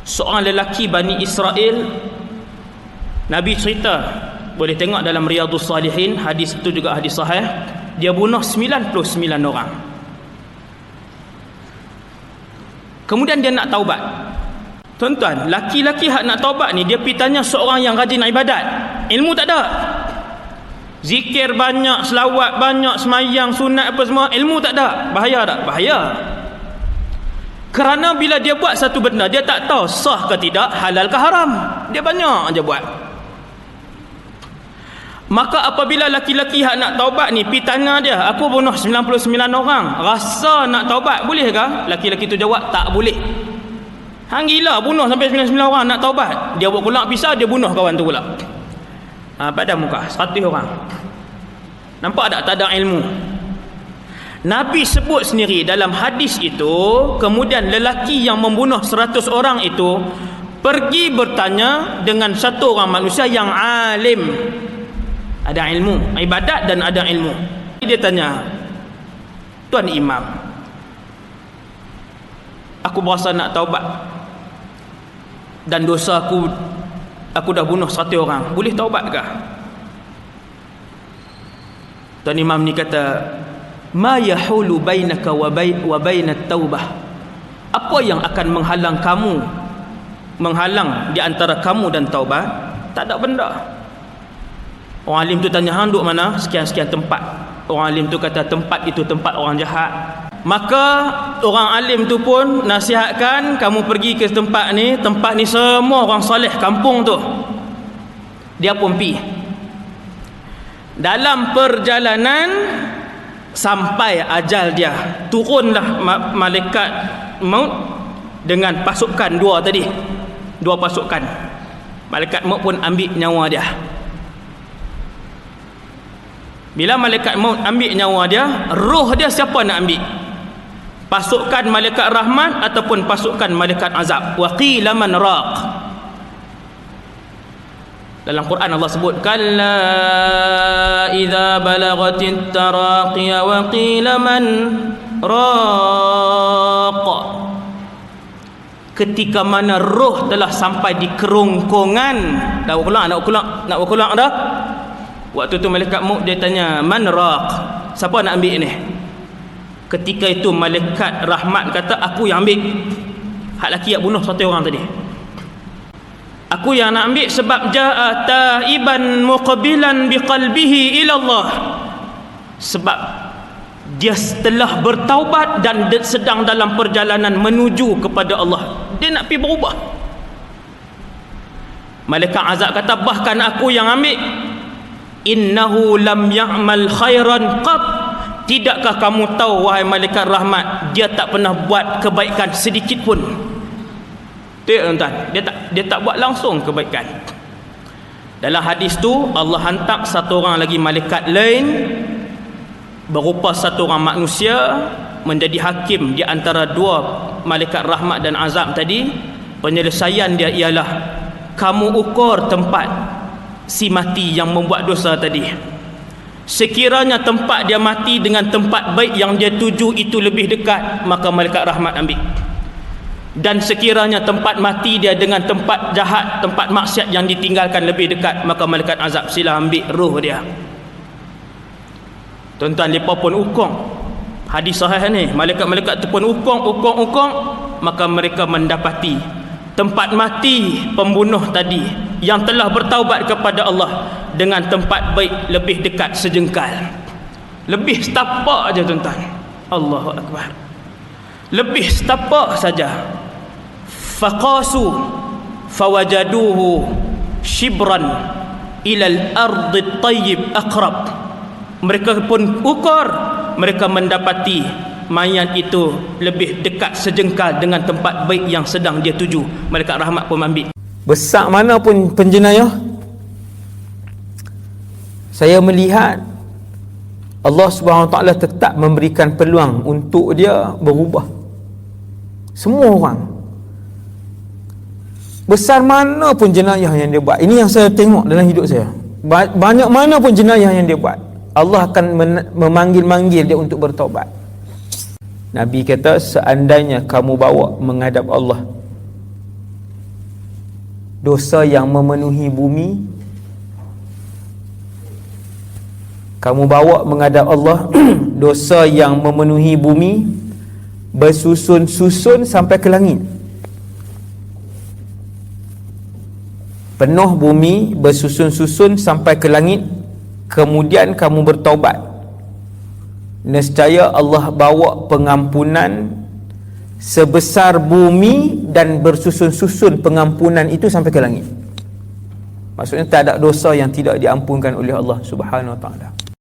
seorang lelaki Bani Israel. Nabi cerita, boleh tengok dalam Riyadhus Salihin, hadis itu juga hadis sahih. Dia bunuh 99 orang. Kemudian dia nak taubat. Tuan-tuan, laki-laki hak nak taubat ni, dia pergi tanya seorang yang rajin ibadat. Ilmu tak ada. Zikir banyak, selawat banyak, semayang, sunat apa semua, ilmu tak ada. Bahaya tak? Bahaya. Kerana bila dia buat satu benda, dia tak tahu sah ke tidak, halal ke haram. Dia banyak aja buat. Maka apabila laki-laki hak nak taubat ni pi tanya dia, aku bunuh 99 orang, rasa nak taubat boleh ke? Laki-laki tu jawab, tak boleh. Hang gila bunuh sampai 99 orang nak taubat. Dia buat pula pisau, dia bunuh kawan tu pula. Pada muka 100 orang. Nampak tak ada ilmu? Nabi sebut sendiri dalam hadis itu, kemudian lelaki yang membunuh 100 orang itu pergi bertanya dengan satu orang manusia yang alim, ada ilmu, ibadat dan ada ilmu. Dia tanya, Tuan Imam, aku berasa nak taubat dan dosa aku dah bunuh 100 orang, boleh taubatkah? Tuan Imam ni kata, ma yahulu bainaka wa bainat taubah. Apa yang akan menghalang di antara kamu dan taubat? Tak ada benda. Orang alim tu tanya, hang duduk mana? Sekian-sekian tempat. Orang alim tu kata, tempat itu tempat orang jahat. Maka orang alim tu pun nasihatkan, kamu pergi ke tempat ni semua orang soleh kampung tu. Dia pun pergi. Dalam perjalanan sampai ajal dia, turunlah malaikat maut dengan pasukan dua pasukan. Malaikat maut pun ambil nyawa dia. Bila malaikat maut ambil nyawa dia, roh dia siapa nak ambil? Pasukan malaikat rahmat ataupun pasukan malaikat azab? Wa qila man raq. Dalam Quran Allah sebut, kalla idza balagatit taraqiya wa qila man raq. Ketika mana roh telah sampai di kerongkongan, nak ulang dah. Waktu tu malaikat maut dia tanya, man raq, siapa nak ambil ni? Ketika itu malaikat rahmat kata, aku yang ambil. Hak laki yang bunuh 100 orang tadi, aku yang nak ambil, sebab jaa taiban muqbilan biqalbihi ila Allah. Sebab dia telah bertaubat dan sedang dalam perjalanan menuju kepada Allah. Dia nak pergi berubah. Malaikat azab kata, bahkan aku yang ambil. Innahu lam ya'mal khairan qat. Tidakkah kamu tahu wahai malaikat rahmat, dia tak pernah buat kebaikan sedikit pun. Tuan-tuan, dia tak buat langsung kebaikan. Dalam hadis tu Allah hantar satu orang lagi malaikat lain berupa satu orang manusia menjadi hakim di antara dua malaikat rahmat dan azab tadi. Penyelesaian dia ialah, kamu ukur tempat si mati yang membuat dosa tadi. Sekiranya tempat dia mati dengan tempat baik yang dia tuju itu lebih dekat, maka malaikat rahmat ambil. Dan sekiranya tempat mati dia dengan tempat jahat, tempat maksiat yang ditinggalkan lebih dekat, maka malaikat azab sila ambil roh dia. Tuan-tuan, mereka pun ukung. Hadis sahih ni, malaikat-malaikat tu pun ukung, maka mereka mendapati tempat mati pembunuh tadi yang telah bertaubat kepada Allah dengan tempat baik lebih dekat sejengkal. Lebih setapak aja tuan-tuan. Allahu Akbar. Lebih setapak saja. Faqasu fawajaduhu shibran ilal ardi tayyib aqrab. Mereka pun ukur, mereka mendapati mayat itu lebih dekat sejengkal dengan tempat baik yang sedang dia tuju. Malaikat rahmat pun ambil. Besar mana pun penjenayah, saya melihat Allah Subhanahu Wa Taala tetap memberikan peluang untuk dia berubah. Semua orang, besar mana pun jenayah yang dia buat, ini yang saya tengok dalam hidup saya, banyak mana pun jenayah yang dia buat, Allah akan memanggil-manggil dia untuk bertaubat. Nabi kata, seandainya kamu bawa menghadap Allah dosa yang memenuhi bumi, kamu bawa menghadap Allah dosa yang memenuhi bumi, bersusun-susun sampai ke langit. Penuh bumi, bersusun-susun sampai ke langit, kemudian kamu bertaubat, nescaya Allah bawa pengampunan sebesar bumi dan bersusun-susun pengampunan itu sampai ke langit. Maksudnya tak ada dosa yang tidak diampunkan oleh Allah Subhanahu Wa Taala.